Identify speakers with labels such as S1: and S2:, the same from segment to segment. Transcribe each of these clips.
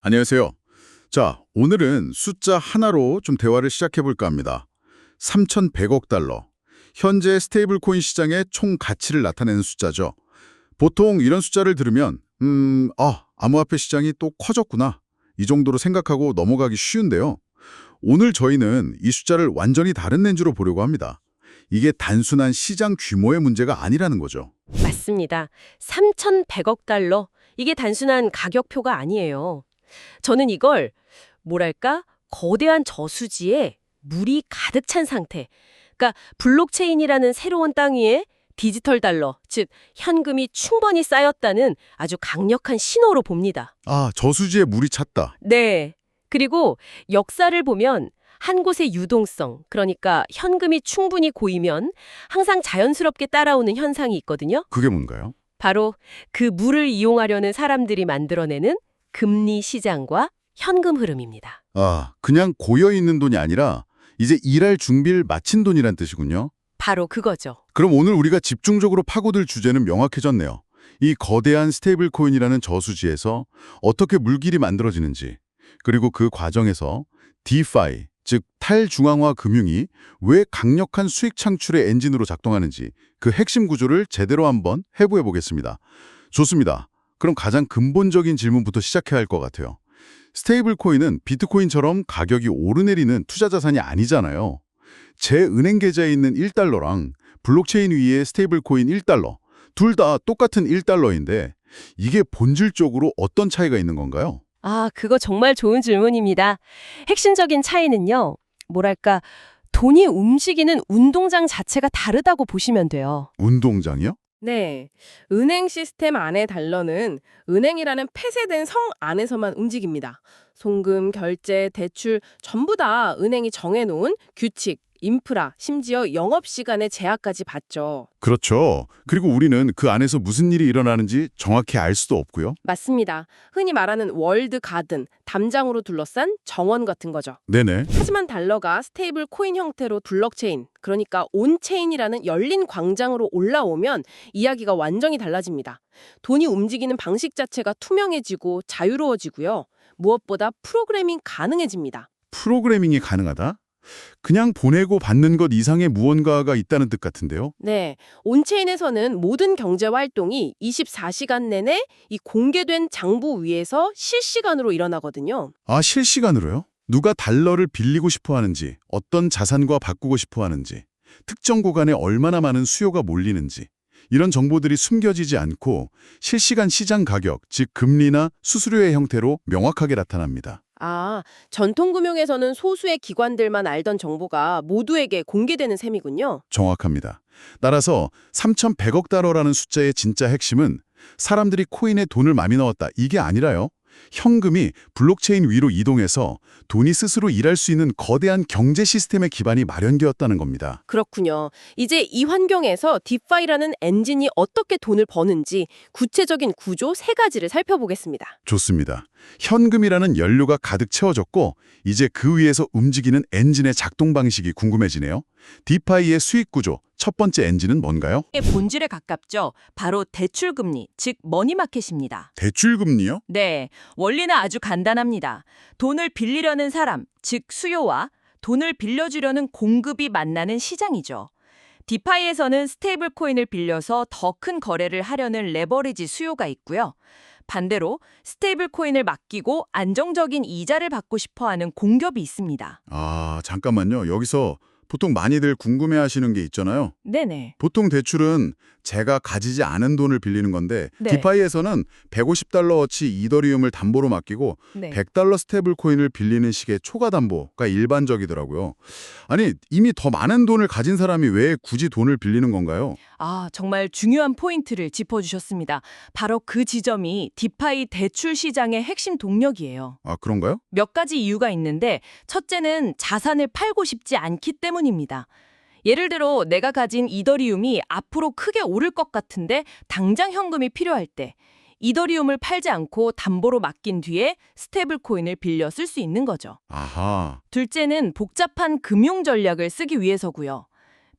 S1: 안녕하세요. 자, 오늘은 숫자 하나로 좀 대화를 시작해 볼까 합니다. 3,100억 달러. 현재 스테이블 코인 시장의 총 가치를 나타내는 숫자죠. 보통 이런 숫자를 들으면 암호화폐 시장이 또 커졌구나. 이 정도로 생각하고 넘어가기 쉬운데요. 오늘 저희는 이 숫자를 완전히 다른 렌즈로 보려고 합니다. 이게 단순한 시장 규모의 문제가 아니라는 거죠.
S2: 맞습니다. 3,100억 달러. 이게 단순한 가격표가 아니에요. 저는 이걸 뭐랄까? 거대한 저수지에 물이 가득 찬 상태. 그러니까 블록체인이라는 새로운 땅 위에 디지털 달러, 즉 현금이 충분히 쌓였다는 아주 강력한 신호로 봅니다.
S1: 아, 저수지에 물이 찼다.
S2: 네. 그리고 역사를 보면 한 곳의 유동성, 그러니까 현금이 충분히 고이면 항상 자연스럽게 따라오는 현상이 있거든요.
S1: 그게 뭔가요?
S2: 바로 그 물을 이용하려는 사람들이 만들어내는 금리 시장과 현금 흐름입니다.
S1: 아, 그냥 고여있는 돈이 아니라 이제 일할 준비를 마친 돈이란 뜻이군요.
S2: 바로 그거죠.
S1: 그럼 오늘 우리가 집중적으로 파고들 주제는 명확해졌네요. 이 거대한 스테이블 코인이라는 저수지에서 어떻게 물길이 만들어지는지, 그리고 그 과정에서 DeFi, 즉 탈중앙화 금융이 왜 강력한 수익 창출의 엔진으로 작동하는지 그 핵심 구조를 제대로 한번 해부해 보겠습니다. 좋습니다. 그럼 가장 근본적인 질문부터 시작해야 할 것 같아요. 스테이블 코인은 비트코인처럼 가격이 오르내리는 투자 자산이 아니잖아요. 제 은행 계좌에 있는 1달러랑 블록체인 위에 스테이블 코인 1달러, 둘 다 똑같은 1달러인데 이게 본질적으로 어떤 차이가 있는 건가요?
S2: 아, 그거 정말 좋은 질문입니다. 핵심적인 차이는요. 뭐랄까, 돈이 움직이는 운동장 자체가 다르다고 보시면 돼요.
S1: 운동장이요?
S3: 네. 은행 시스템 안의 달러는 은행이라는 폐쇄된 성 안에서만 움직입니다. 송금, 결제, 대출 전부 다 은행이 정해놓은 규칙, 인프라, 심지어 영업시간의 제약까지 받죠.
S1: 그렇죠. 그리고 우리는 그 안에서 무슨 일이 일어나는지 정확히 알 수도 없고요.
S3: 맞습니다. 흔히 말하는 월드 가든, 담장으로 둘러싼 정원 같은 거죠.
S1: 네네.
S3: 하지만 달러가 스테이블 코인 형태로 블록체인, 그러니까 온체인이라는 열린 광장으로 올라오면 이야기가 완전히 달라집니다. 돈이 움직이는 방식 자체가 투명해지고 자유로워지고요. 무엇보다 프로그래밍 가능해집니다.
S1: 프로그래밍이 가능하다? 그냥 보내고 받는 것 이상의 무언가가 있다는 뜻 같은데요.
S3: 네, 온체인에서는 모든 경제 활동이 24시간 내내 이 공개된 장부 위에서 실시간으로 일어나거든요.
S1: 아, 실시간으로요? 누가 달러를 빌리고 싶어 하는지, 어떤 자산과 바꾸고 싶어 하는지, 특정 구간에 얼마나 많은 수요가 몰리는지, 이런 정보들이 숨겨지지 않고 실시간 시장 가격, 즉 금리나 수수료의 형태로 명확하게 나타납니다.
S3: 아, 전통금융에서는 소수의 기관들만 알던 정보가 모두에게 공개되는 셈이군요.
S1: 정확합니다. 따라서 3,100억 달러라는 숫자의 진짜 핵심은 사람들이 코인에 돈을 많이 넣었다, 이게 아니라요. 현금이 블록체인 위로 이동해서 돈이 스스로 일할 수 있는 거대한 경제 시스템의 기반이 마련되었다는 겁니다.
S3: 그렇군요. 이제 이 환경에서 디파이라는 엔진이 어떻게 돈을 버는지 구체적인 구조 세 가지를 살펴보겠습니다.
S1: 좋습니다. 현금이라는 연료가 가득 채워졌고 이제 그 위에서 움직이는 엔진의 작동 방식이 궁금해지네요. 디파이의 수익 구조, 첫 번째 엔진은 뭔가요?
S4: 의 본질에 가깝죠. 바로 대출금리, 즉 머니마켓입니다.
S1: 대출금리요?
S4: 네, 원리는 아주 간단합니다. 돈을 빌리려는 사람, 즉 수요와 돈을 빌려주려는 공급이 만나는 시장이죠. 디파이에서는 스테이블 코인을 빌려서 더 큰 거래를 하려는 레버리지 수요가 있고요. 반대로 스테이블 코인을 맡기고 안정적인 이자를 받고 싶어하는 공급이 있습니다.
S1: 아, 잠깐만요. 여기서 보통 많이들 궁금해하시는 게 있잖아요.
S4: 네네.
S1: 보통 대출은 제가 가지지 않은 돈을 빌리는 건데
S4: 네.
S1: 디파이에서는 150달러어치 이더리움을 담보로 맡기고
S4: 네.
S1: 100달러 스테이블 코인을 빌리는 식의 초과 담보가 일반적이더라고요. 아니, 이미 더 많은 돈을 가진 사람이 왜 굳이 돈을 빌리는 건가요?
S4: 아, 정말 중요한 포인트를 짚어주셨습니다. 바로 그 지점이 디파이 대출 시장의 핵심 동력이에요.
S1: 아, 그런가요?
S4: 몇 가지 이유가 있는데 첫째는 자산을 팔고 싶지 않기 때문입니다. 예를 들어 내가 가진 이더리움이 앞으로 크게 오를 것 같은데 당장 현금이 필요할 때 이더리움을 팔지 않고 담보로 맡긴 뒤에 스테이블 코인을 빌려 쓸 수 있는 거죠.
S1: 아하.
S4: 둘째는 복잡한 금융 전략을 쓰기 위해서고요.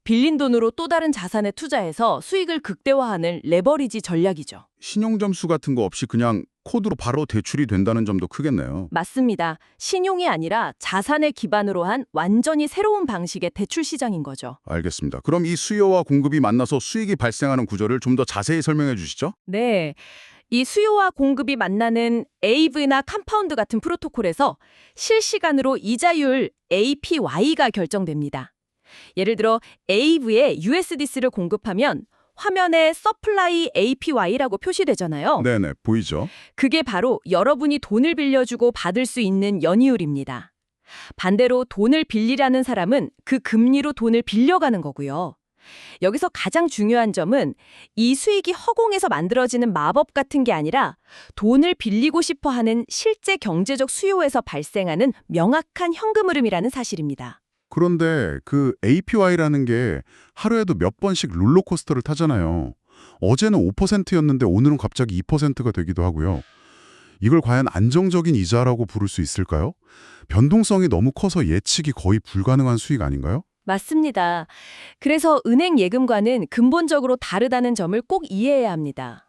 S4: 빌린 돈으로 또 다른 자산에 투자해서 수익을 극대화하는 레버리지 전략이죠.
S1: 신용점수 같은 거 없이 그냥 코드로 바로 대출이 된다는 점도 크겠네요.
S4: 맞습니다. 신용이 아니라 자산을 기반으로 한 완전히 새로운 방식의 대출 시장인 거죠.
S1: 알겠습니다. 그럼 이 수요와 공급이 만나서 수익이 발생하는 구조를 좀 더 자세히 설명해 주시죠.
S4: 네. 이 수요와 공급이 만나는 에이브나 컴파운드 같은 프로토콜에서 실시간으로 이자율 APY가 결정됩니다. 예를 들어 에이브에 USDC를 공급하면 화면에 서플라이 APY라고 표시되잖아요.
S1: 네네, 보이죠?
S4: 그게 바로 여러분이 돈을 빌려주고 받을 수 있는 연이율입니다. 반대로 돈을 빌리라는 사람은 그 금리로 돈을 빌려가는 거고요. 여기서 가장 중요한 점은 이 수익이 허공에서 만들어지는 마법 같은 게 아니라 돈을 빌리고 싶어 하는 실제 경제적 수요에서 발생하는 명확한 현금 흐름이라는 사실입니다.
S1: 그런데 그 APY라는 게 하루에도 몇 번씩 롤러코스터를 타잖아요. 어제는 5%였는데 오늘은 갑자기 2%가 되기도 하고요. 이걸 과연 안정적인 이자라고 부를 수 있을까요? 변동성이 너무 커서 예측이 거의 불가능한 수익 아닌가요?
S4: 맞습니다. 그래서 은행 예금과는 근본적으로 다르다는 점을 꼭 이해해야 합니다.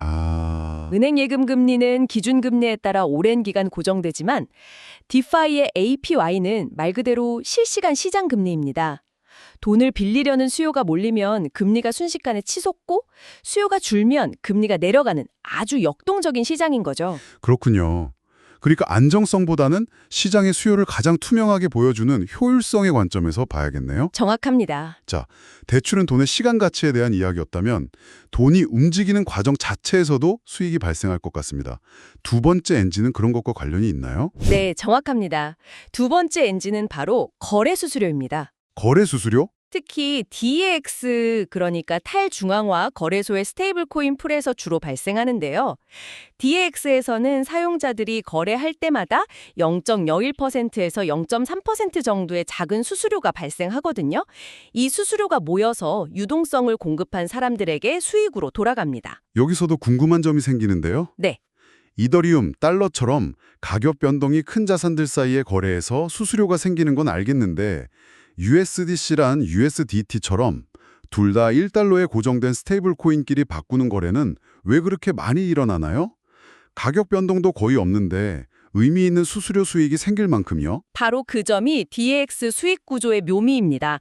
S4: 은행 예금 금리는 기준금리에 따라 오랜 기간 고정되지만 디파이의 APY는 말 그대로 실시간 시장 금리입니다. 돈을 빌리려는 수요가 몰리면 금리가 순식간에 치솟고 수요가 줄면 금리가 내려가는 아주 역동적인 시장인 거죠.
S1: 그렇군요. 그러니까 안정성보다는 시장의 수요를 가장 투명하게 보여주는 효율성의 관점에서 봐야겠네요.
S4: 정확합니다.
S1: 자, 대출은 돈의 시간 가치에 대한 이야기였다면 돈이 움직이는 과정 자체에서도 수익이 발생할 것 같습니다. 두 번째 엔진은 그런 것과 관련이 있나요?
S4: 네, 정확합니다. 두 번째 엔진은 바로 거래 수수료입니다.
S1: 거래 수수료?
S4: 특히 DEX, 그러니까 탈중앙화 거래소의 스테이블 코인 풀에서 주로 발생하는데요. DEX에서는 사용자들이 거래할 때마다 0.01%에서 0.3% 정도의 작은 수수료가 발생하거든요. 이 수수료가 모여서 유동성을 공급한 사람들에게 수익으로 돌아갑니다.
S1: 여기서도 궁금한 점이 생기는데요.
S4: 네.
S1: 이더리움, 달러처럼 가격 변동이 큰 자산들 사이의 거래에서 수수료가 생기는 건 알겠는데 USDC란 USDT처럼 둘 다 1달러에 고정된 스테이블 코인끼리 바꾸는 거래는 왜 그렇게 많이 일어나나요? 가격 변동도 거의 없는데 의미 있는 수수료 수익이 생길 만큼이요?
S4: 바로 그 점이 DEX 수익 구조의 묘미입니다.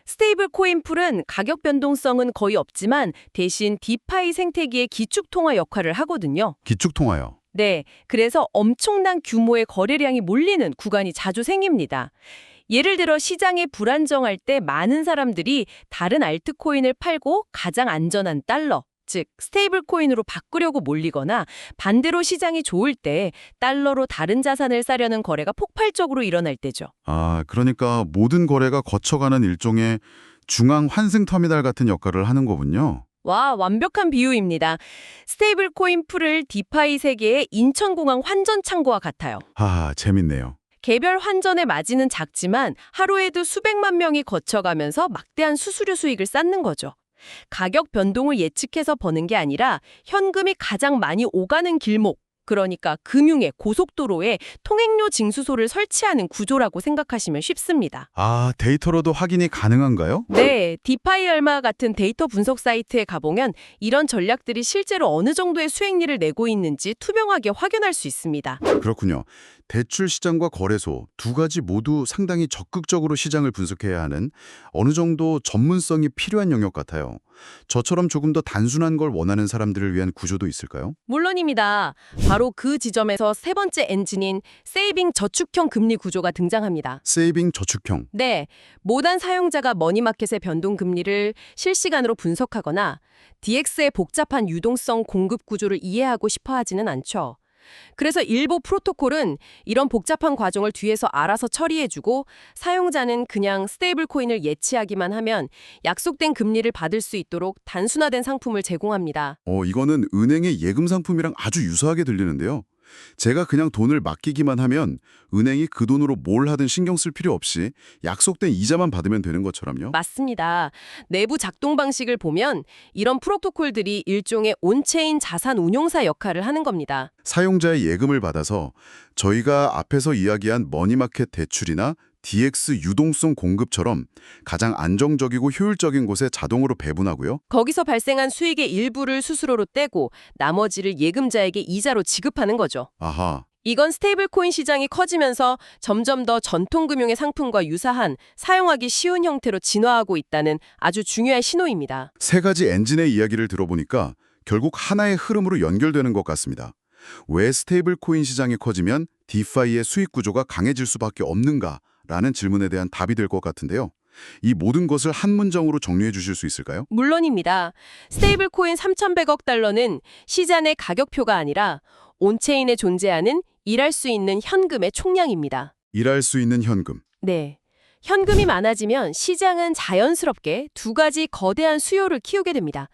S4: 스테이블 코인 풀은 가격 변동성은 거의 없지만 대신 디파이 생태계의 기축통화 역할을 하거든요.
S1: 기축통화요.
S4: 네, 그래서 엄청난 규모의 거래량이 몰리는 구간이 자주 생깁니다. 예를 들어 시장이 불안정할 때 많은 사람들이 다른 알트코인을 팔고 가장 안전한 달러, 즉 스테이블 코인으로 바꾸려고 몰리거나 반대로 시장이 좋을 때 달러로 다른 자산을 사려는 거래가 폭발적으로 일어날 때죠.
S1: 그러니까 모든 거래가 거쳐가는 일종의 중앙 환승 터미널 같은 역할을 하는 거군요.
S4: 와, 완벽한 비유입니다. 스테이블 코인 풀을 디파이 세계의 인천공항 환전 창고와 같아요.
S1: 재밌네요.
S4: 개별 환전의 마진은 작지만 하루에도 수백만 명이 거쳐가면서 막대한 수수료 수익을 쌓는 거죠. 가격 변동을 예측해서 버는 게 아니라 현금이 가장 많이 오가는 길목, 그러니까 금융의 고속도로에 통행료 징수소를 설치하는 구조라고 생각하시면 쉽습니다.
S1: 데이터로도 확인이 가능한가요?
S4: 네, 디파이 얼마 같은 데이터 분석 사이트에 가보면 이런 전략들이 실제로 어느 정도의 수익률을 내고 있는지 투명하게 확인할 수 있습니다.
S1: 그렇군요. 대출 시장과 거래소 두 가지 모두 상당히 적극적으로 시장을 분석해야 하는 어느 정도 전문성이 필요한 영역 같아요. 저처럼 조금 더 단순한 걸 원하는 사람들을 위한 구조도 있을까요?
S4: 물론입니다. 바로 그 지점에서 세 번째 엔진인 세이빙 저축형 금리 구조가 등장합니다.
S1: 세이빙 저축형.
S4: 네, 모든 사용자가 머니마켓의 변동 금리를 실시간으로 분석하거나 DX의 복잡한 유동성 공급 구조를 이해하고 싶어 하지는 않죠. 그래서 일부 프로토콜은 이런 복잡한 과정을 뒤에서 알아서 처리해주고 사용자는 그냥 스테이블 코인을 예치하기만 하면 약속된 금리를 받을 수 있도록 단순화된 상품을 제공합니다.
S1: 이거는 은행의 예금 상품이랑 아주 유사하게 들리는데요. 제가 그냥 돈을 맡기기만 하면 은행이 그 돈으로 뭘 하든 신경 쓸 필요 없이 약속된 이자만 받으면 되는 것처럼요.
S4: 맞습니다. 내부 작동 방식을 보면 이런 프로토콜들이 일종의 온체인 자산 운용사 역할을 하는 겁니다.
S1: 사용자의 예금을 받아서 저희가 앞에서 이야기한 머니마켓 대출이나 DX 유동성 공급처럼 가장 안정적이고 효율적인 곳에 자동으로 배분하고요.
S3: 거기서 발생한 수익의 일부를 수수료로 떼고 나머지를 예금자에게 이자로 지급하는 거죠.
S1: 아하,
S3: 이건 스테이블 코인 시장이 커지면서 점점 더 전통금융의 상품과 유사한 사용하기 쉬운 형태로 진화하고 있다는 아주 중요한 신호입니다.
S1: 세 가지 엔진의 이야기를 들어보니까 결국 하나의 흐름으로 연결되는 것 같습니다. 왜 스테이블 코인 시장이 커지면 디파이의 수익 구조가 강해질 수밖에 없는가라는 질문에 대한 답이 될 것 같은데요. 이 모든 것을 한 문장으로 정리해 주실 수 있을까요?
S3: 물론입니다. 스테이블 코인 3,100억 달러는 시장의 가격표가 아니라 온체인에 존재하는 일할 수 있는 현금의 총량입니다.
S1: 일할 수 있는 현금.
S3: 네. 현금이 많아지면 시장은 자연스럽게 두 가지 거대한 수요를 키우게 됩니다.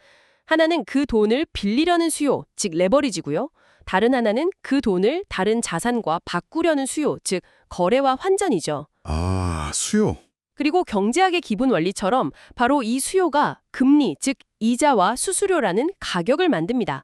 S3: 하나는 그 돈을 빌리려는 수요, 즉 레버리지고요. 다른 하나는 그 돈을 다른 자산과 바꾸려는 수요, 즉 거래와 환전이죠.
S1: 아, 수요.
S3: 그리고 경제학의 기본 원리처럼 바로 이 수요가 금리, 즉 이자와 수수료라는 가격을 만듭니다.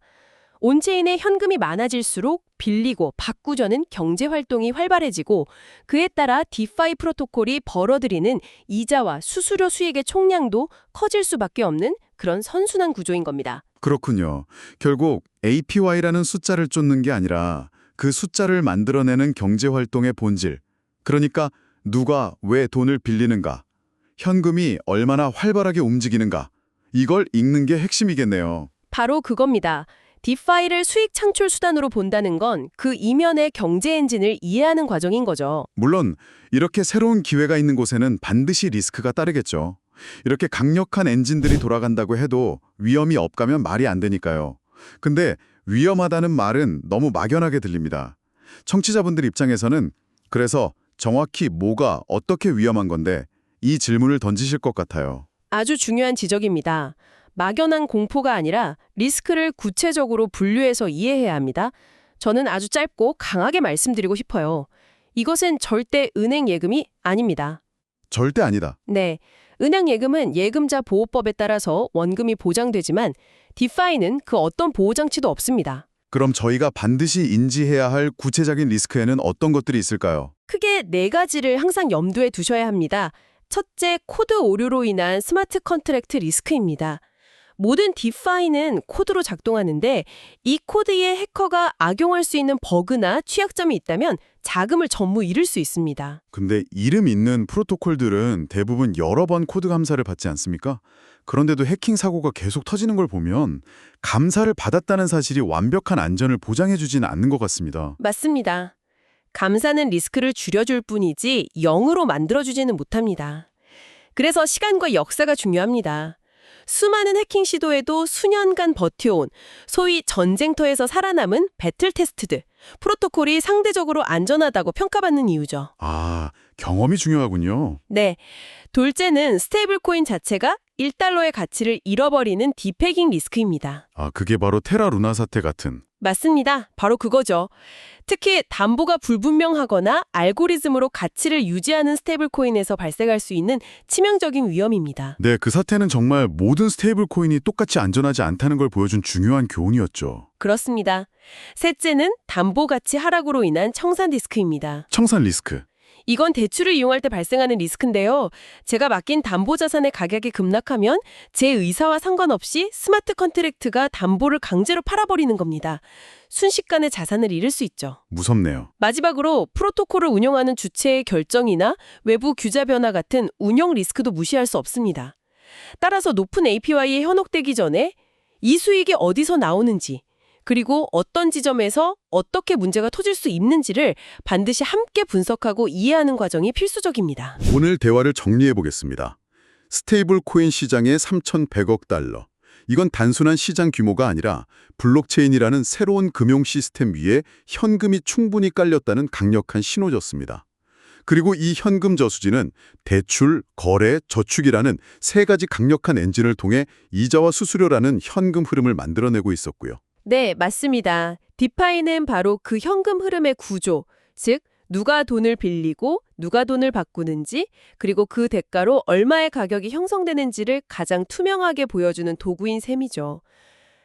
S3: 온체인에 현금이 많아질수록 빌리고 바꾸려는 경제활동이 활발해지고 그에 따라 디파이 프로토콜이 벌어들이는 이자와 수수료 수익의 총량도 커질 수밖에 없는 그런 선순환 구조인 겁니다.
S1: 그렇군요. 결국 APY라는 숫자를 쫓는 게 아니라 그 숫자를 만들어내는 경제활동의 본질. 그러니까 누가 왜 돈을 빌리는가, 현금이 얼마나 활발하게 움직이는가, 이걸 읽는 게 핵심이겠네요.
S3: 바로 그겁니다. 디파이를 수익 창출 수단으로 본다는 건 그 이면의 경제 엔진을 이해하는 과정인 거죠.
S1: 물론 이렇게 새로운 기회가 있는 곳에는 반드시 리스크가 따르겠죠. 이렇게 강력한 엔진들이 돌아간다고 해도 위험이 없가면 말이 안 되니까요. 근데 위험하다는 말은 너무 막연하게 들립니다. 청취자분들 입장에서는 그래서 정확히 뭐가 어떻게 위험한 건데 이 질문을 던지실 것 같아요.
S3: 아주 중요한 지적입니다. 막연한 공포가 아니라 리스크를 구체적으로 분류해서 이해해야 합니다. 저는 아주 짧고 강하게 말씀드리고 싶어요. 이것은 절대 은행 예금이 아닙니다.
S1: 절대 아니다.
S3: 네, 은행 예금은 예금자 보호법에 따라서 원금이 보장되지만 디파이는 그 어떤 보호장치도 없습니다.
S1: 그럼 저희가 반드시 인지해야 할 구체적인 리스크에는 어떤 것들이 있을까요?
S3: 크게 네 가지를 항상 염두에 두셔야 합니다. 첫째, 코드 오류로 인한 스마트 컨트랙트 리스크입니다. 모든 디파이는 코드로 작동하는데 이 코드에 해커가 악용할 수 있는 버그나 취약점이 있다면 자금을 전부 잃을 수 있습니다.
S1: 근데 이름 있는 프로토콜들은 대부분 여러 번 코드 감사를 받지 않습니까? 그런데도 해킹 사고가 계속 터지는 걸 보면 감사를 받았다는 사실이 완벽한 안전을 보장해주지는 않는 것 같습니다.
S3: 맞습니다. 감사는 리스크를 줄여줄 뿐이지 0으로 만들어주지는 못합니다. 그래서 시간과 역사가 중요합니다. 수많은 해킹 시도에도 수년간 버텨온 소위 전쟁터에서 살아남은 배틀 테스트드, 프로토콜이 상대적으로 안전하다고 평가받는 이유죠.
S1: 아, 경험이 중요하군요.
S3: 네, 둘째는 스테이블 코인 자체가 1달러의 가치를 잃어버리는 디패깅 리스크입니다.
S1: 아, 그게 바로 테라 루나 사태 같은.
S3: 맞습니다. 바로 그거죠. 특히 담보가 불분명하거나 알고리즘으로 가치를 유지하는 스테이블 코인에서 발생할 수 있는 치명적인 위험입니다.
S1: 네, 그 사태는 정말 모든 스테이블 코인이 똑같이 안전하지 않다는 걸 보여준 중요한 교훈이었죠.
S3: 그렇습니다. 셋째는 담보 가치 하락으로 인한 청산 리스크입니다.
S1: 청산 리스크.
S3: 이건 대출을 이용할 때 발생하는 리스크인데요. 제가 맡긴 담보자산의 가격이 급락하면 제 의사와 상관없이 스마트 컨트랙트가 담보를 강제로 팔아버리는 겁니다. 순식간에 자산을 잃을 수 있죠.
S1: 무섭네요.
S3: 마지막으로 프로토콜을 운영하는 주체의 결정이나 외부 규제 변화 같은 운영 리스크도 무시할 수 없습니다. 따라서 높은 APY에 현혹되기 전에 이 수익이 어디서 나오는지, 그리고 어떤 지점에서 어떻게 문제가 터질 수 있는지를 반드시 함께 분석하고 이해하는 과정이 필수적입니다.
S1: 오늘 대화를 정리해 보겠습니다. 스테이블 코인 시장의 3,100억 달러. 이건 단순한 시장 규모가 아니라 블록체인이라는 새로운 금융 시스템 위에 현금이 충분히 깔렸다는 강력한 신호였습니다. 그리고 이 현금 저수지는 대출, 거래, 저축이라는 세 가지 강력한 엔진을 통해 이자와 수수료라는 현금 흐름을 만들어내고 있었고요.
S3: 네, 맞습니다. 디파이는 바로 그 현금 흐름의 구조, 즉 누가 돈을 빌리고 누가 돈을 바꾸는지, 그리고 그 대가로 얼마의 가격이 형성되는지를 가장 투명하게 보여주는 도구인 셈이죠.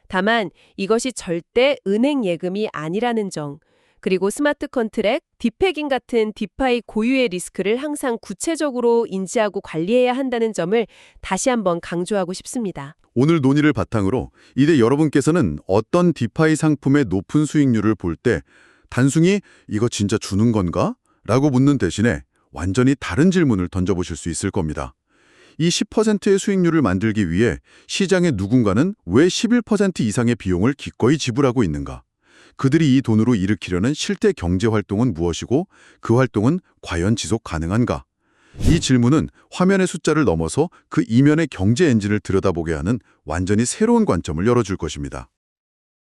S3: 다만 이것이 절대 은행 예금이 아니라는 점, 그리고 스마트 컨트랙, 디패깅 같은 디파이 고유의 리스크를 항상 구체적으로 인지하고 관리해야 한다는 점을 다시 한번 강조하고 싶습니다.
S1: 오늘 논의를 바탕으로 이제 여러분께서는 어떤 디파이 상품의 높은 수익률을 볼 때 단순히 이거 진짜 주는 건가? 라고 묻는 대신에 완전히 다른 질문을 던져보실 수 있을 겁니다. 이 10%의 수익률을 만들기 위해 시장의 누군가는 왜 11% 이상의 비용을 기꺼이 지불하고 있는가? 그들이 이 돈으로 일으키려는 실제 경제 활동은 무엇이고 그 활동은 과연 지속 가능한가? 이 질문은 화면의 숫자를 넘어서 그 이면의 경제 엔진을 들여다보게 하는 완전히 새로운 관점을 열어줄 것입니다.